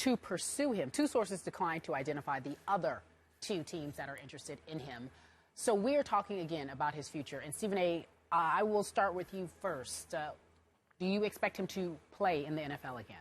to pursue him. Two sources declined to identify the other two teams that are interested in him. So we're talking again about his future. And Stephen A., I will start with you first. Do you expect him to play in the NFL again?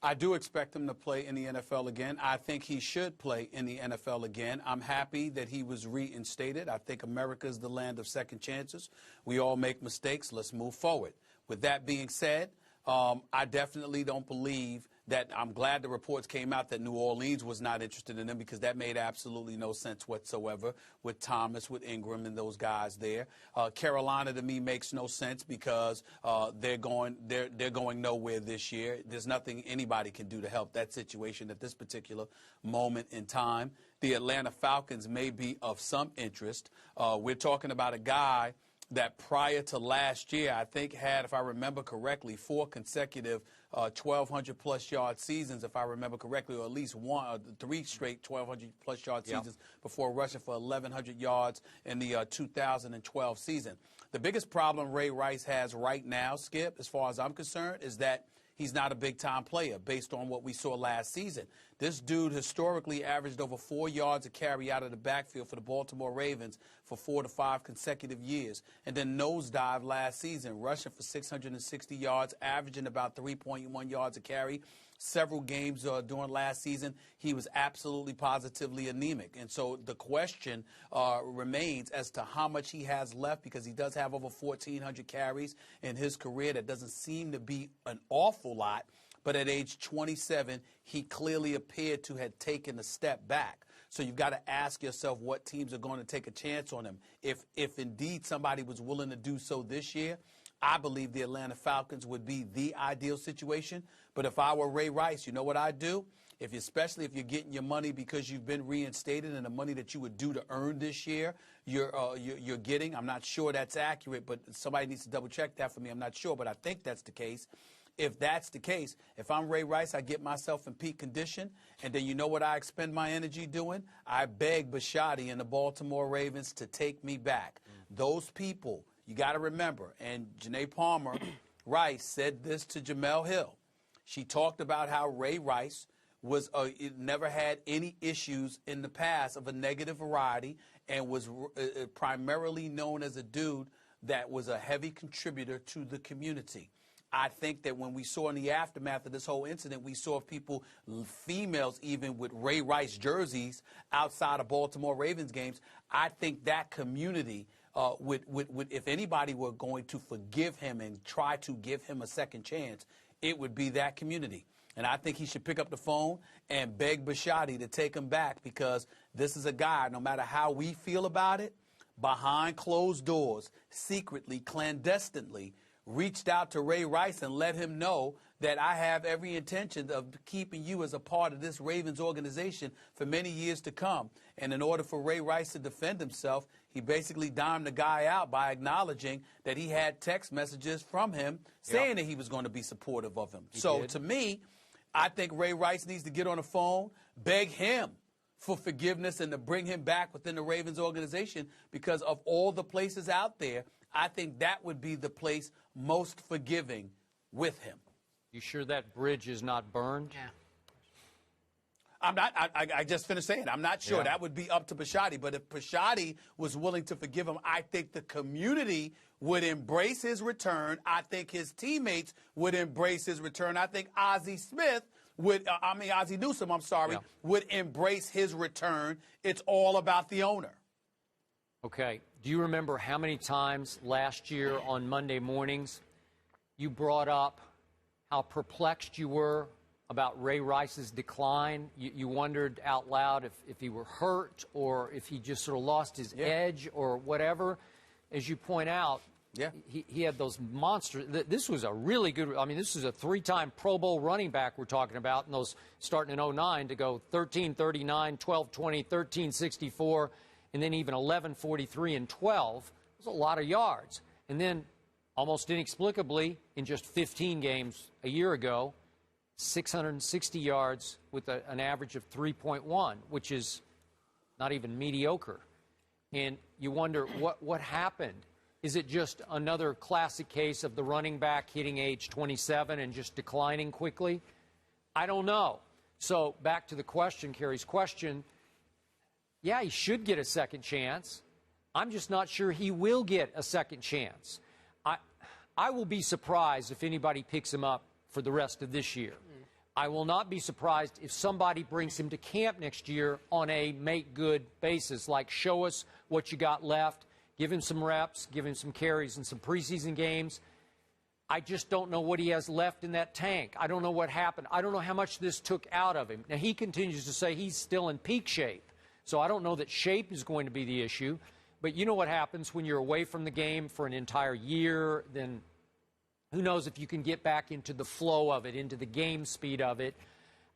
I do expect him to play in the NFL again. I think he should play in the NFL again. I'm happy that he was reinstated. I think America is the land of second chances. We all make mistakes. Let's move forward. With that being said, I definitely don't believe that. I'm glad the reports came out that New Orleans was not interested in him, because that made absolutely no sense whatsoever with Thomas, with Ingram, and those guys there. Carolina to me makes no sense, because they're going nowhere this year. There's nothing anybody can do to help that situation at this particular moment in time. The Atlanta Falcons may be of some interest. We're talking about a guy that prior to last year, I think had, if I remember correctly, 4 consecutive 1,200-plus yard seasons, if I remember correctly, or at least 3 straight 1,200-plus yard seasons before rushing for 1,100 yards in the 2012 season. The biggest problem Ray Rice has right now, Skip, as far as I'm concerned, is that he's not a big-time player based on what we saw last season. This dude historically averaged over 4 yards a carry out of the backfield for the Baltimore Ravens for 4 to 5 consecutive years, and then nosedive last season, rushing for 660 yards, averaging about 3.1 yards a carry. Several games during last season, he was absolutely positively anemic. And so the question remains as to how much he has left, because he does have over 1,400 carries in his career. That doesn't seem to be an awful lot. But at age 27, he clearly appeared to have taken a step back. So you've got to ask yourself what teams are going to take a chance on him. If indeed somebody was willing to do so this year, I believe the Atlanta Falcons would be the ideal situation. But if I were Ray Rice, you know what I'd do? Especially if you're getting your money because you've been reinstated, and the money that you would do to earn this year, you're getting. I'm not sure that's accurate, but somebody needs to double check that for me. I'm not sure, but I think that's the case. If that's the case, if I'm Ray Rice, I get myself in peak condition, and then you know what I expend my energy doing? I beg Bisciotti and the Baltimore Ravens to take me back. Those people, you got to remember, and Janae Palmer Rice said this to Jemele Hill. She talked about how Ray Rice was never had any issues in the past of a negative variety, and was primarily known as a dude that was a heavy contributor to the community. I think that when we saw in the aftermath of this whole incident, we saw people, females even, with Ray Rice jerseys outside of Baltimore Ravens games. I think that community would, if anybody were going to forgive him and try to give him a second chance, it would be that community. And I think he should pick up the phone and beg Bisciotti to take him back, because this is a guy, no matter how we feel about it, behind closed doors, secretly, clandestinely, reached out to Ray Rice and let him know that I have every intention of keeping you as a part of this Ravens organization for many years to come. And in order for Ray Rice to defend himself, he basically dimed the guy out by acknowledging that he had text messages from him saying that he was going to be supportive of him. To me, I think Ray Rice needs to get on the phone, beg him for forgiveness, and to bring him back within the Ravens organization, because of all the places out there, I think that would be the place most forgiving with him. You sure that bridge is not burned? Yeah. I'm not. I just finished saying, I'm not sure. That would be up to Bisciotti. But if Bisciotti was willing to forgive him, I think the community would embrace his return. I think his teammates would embrace his return. I think Ozzie Newsome, would embrace his return. It's all about the owner. Okay. Do you remember how many times last year on Monday mornings you brought up how perplexed you were about Ray Rice's decline? You wondered out loud if he were hurt, or if he just sort of lost his edge or whatever. As you point out, he had those monsters. This was a really good, this is a 3-time Pro Bowl running back we're talking about, and those starting in 09 to go 13-39, 12-20, 13-64, and then even 11-43 and 12. It was a lot of yards. And then, almost inexplicably, in just 15 games a year ago, 660 yards with an average of 3.1, which is not even mediocre. And you wonder what happened. Is it just another classic case of the running back hitting age 27 and just declining quickly? I don't know. So back to the question, Kerry's question. Yeah, he should get a second chance. I'm just not sure he will get a second chance. I will be surprised if anybody picks him up for the rest of this year. I will not be surprised if somebody brings him to camp next year on a make-good basis, like show us what you got left, give him some reps, give him some carries in some preseason games. I just don't know what he has left in that tank. I don't know what happened. I don't know how much this took out of him. Now, he continues to say he's still in peak shape, so I don't know that shape is going to be the issue. But you know what happens when you're away from the game for an entire year, then who knows if you can get back into the flow of it, into the game speed of it.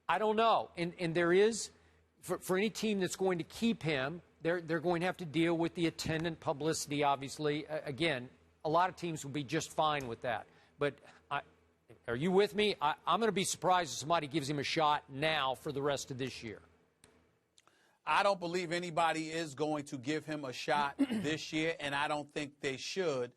I don't know. And there is, for any team that's going to keep him, they're going to have to deal with the attendant publicity, obviously. Again, a lot of teams will be just fine with that. But are you with me? I'm going to be surprised if somebody gives him a shot now for the rest of this year. I don't believe anybody is going to give him a shot this year, and I don't think they should.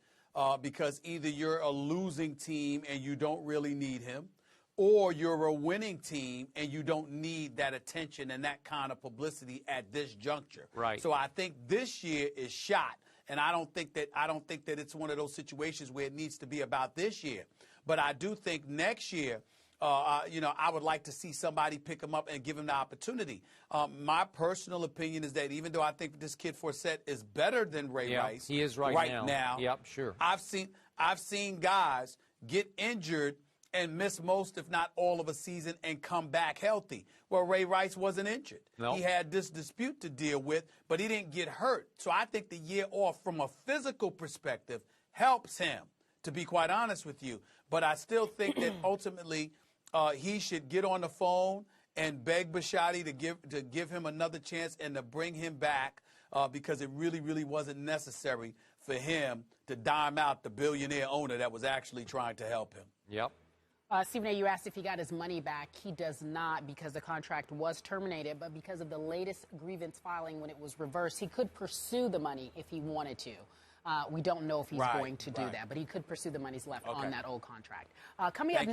Because either you're a losing team and you don't really need him, or you're a winning team and you don't need that attention and that kind of publicity at this juncture. Right. So I think this year is shot, and I don't think that it's one of those situations where it needs to be about this year. But I do think next year, I would like to see somebody pick him up and give him the opportunity. My personal opinion is that even though I think this kid Forsett is better than Ray Rice, he is right now. Yep, sure. I've seen guys get injured and miss most, if not all, of a season and come back healthy. Well, Ray Rice wasn't injured. No. He had this dispute to deal with, but he didn't get hurt. So I think the year off from a physical perspective helps him, to be quite honest with you. But I still think that ultimately he should get on the phone and beg Bisciotti to give him another chance and to bring him back because it really, really wasn't necessary for him to dime out the billionaire owner that was actually trying to help him. Yep. Stephen A., you asked if he got his money back. He does not, because the contract was terminated, but because of the latest grievance filing when it was reversed, he could pursue the money if he wanted to. We don't know if he's going to do that, but he could pursue the monies left on that old contract. Coming up next.